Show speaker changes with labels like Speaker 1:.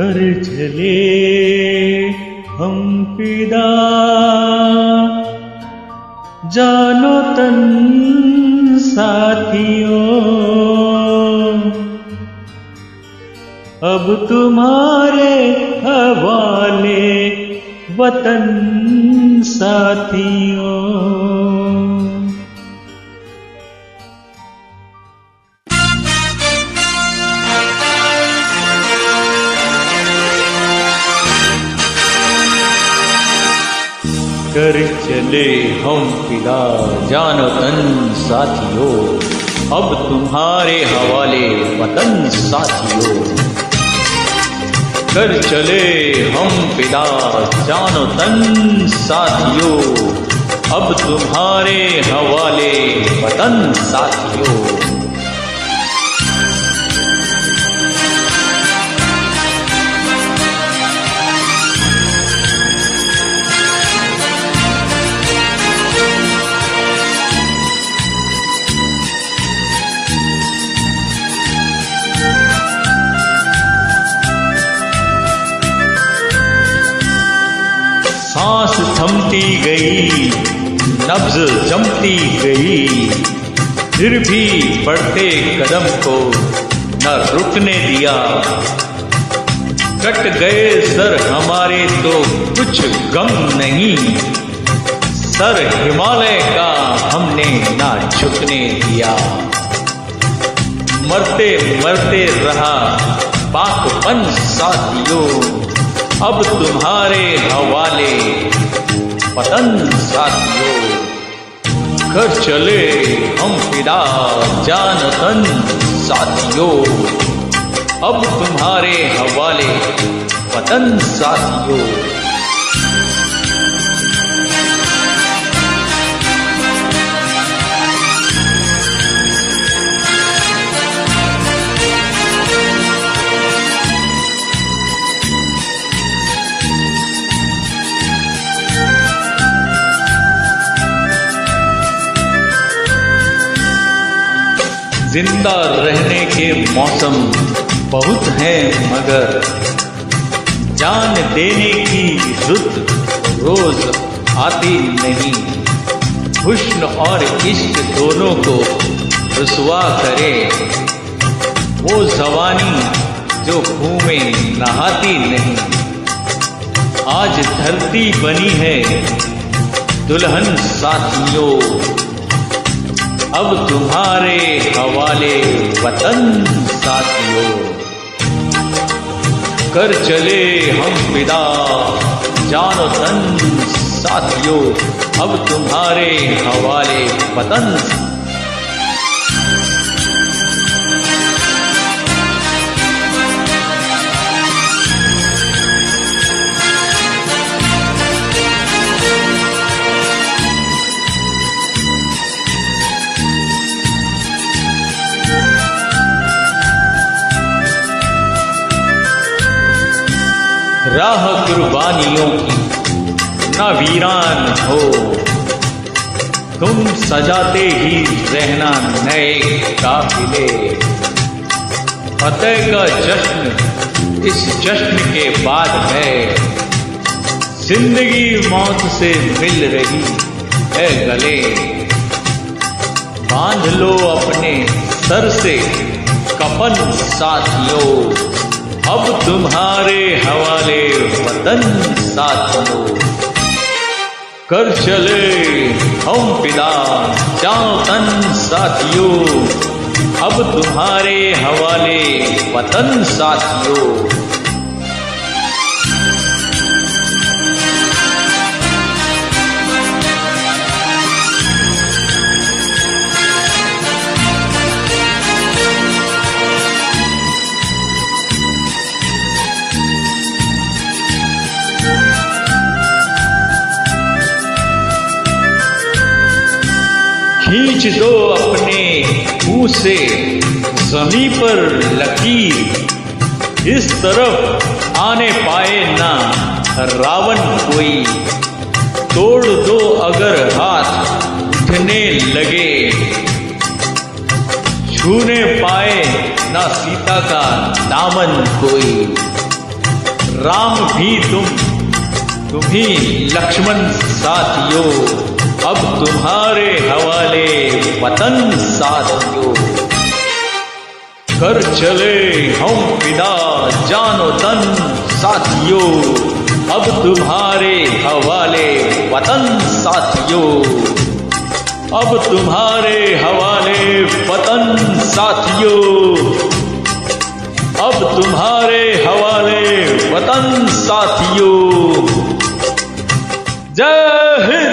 Speaker 1: कर चले हम फिदा, जानो तन साथियों, अब तुम्हारे हवाले वतन साथियों। कर चले हम फिदा, जानो तन साथियों, अब तुम्हारे हवाले वतन साथियों। कर चले हम फिदा, जानो तन साथियों, अब तुम्हारे हवाले वतन साथियों। सांस थमती गई, नब्ज जमती गई, फिर भी बढ़ते कदम को न रुकने दिया। कट गए सर हमारे तो कुछ गम नहीं, सर हिमालय का हमने ना झुकने दिया। मरते मरते रहा पाकपन साथियों, अब तुम्हारे हवाले वतन साथियों। कर चले हम फिदा, जान तन साथियों, अब तुम्हारे हवाले वतन साथियों। जिंदा रहने के मौसम बहुत हैं, मगर जान देने की रुत रोज आती नहीं। हुस्न और इश्क दोनों को रुसवा करे वो जवानी जो खून में नहाती नहीं। आज धरती बनी है दुल्हन साथियों, अब तुम्हारे हवाले वतन साथियों। कर चले हम फिदा, जानो तन साथियों, अब तुम्हारे हवाले वतन। राह कुर्बानियों की न वीरान हो, तुम सजाते ही रहना नए काफिले। फतेह का जश्न इस जश्न के बाद है, जिंदगी मौत से मिल रही है गले। बांध लो अपने सर से कफन साथियों, अब तुम्हारे हवाले वतन साथियों। कर चले हम फिदा, जानो तन साथियों, अब तुम्हारे हवाले वतन साथियों। खींच दो अपने मुंह से जमीन पर लकीर, इस तरफ आने पाए ना रावण कोई। तोड़ दो अगर हाथ उठने लगे, छूने पाए ना सीता का दामन कोई। राम भी तुम ही लक्ष्मण साथियों, अब तुम्हारे हवाले वतन साथियों। कर चले हम फिदा जानो तन साथियों, अब तुम्हारे हवाले वतन साथियों, अब तुम्हारे हवाले वतन साथियों, अब तुम्हारे हवाले वतन साथियों। जय हिंद।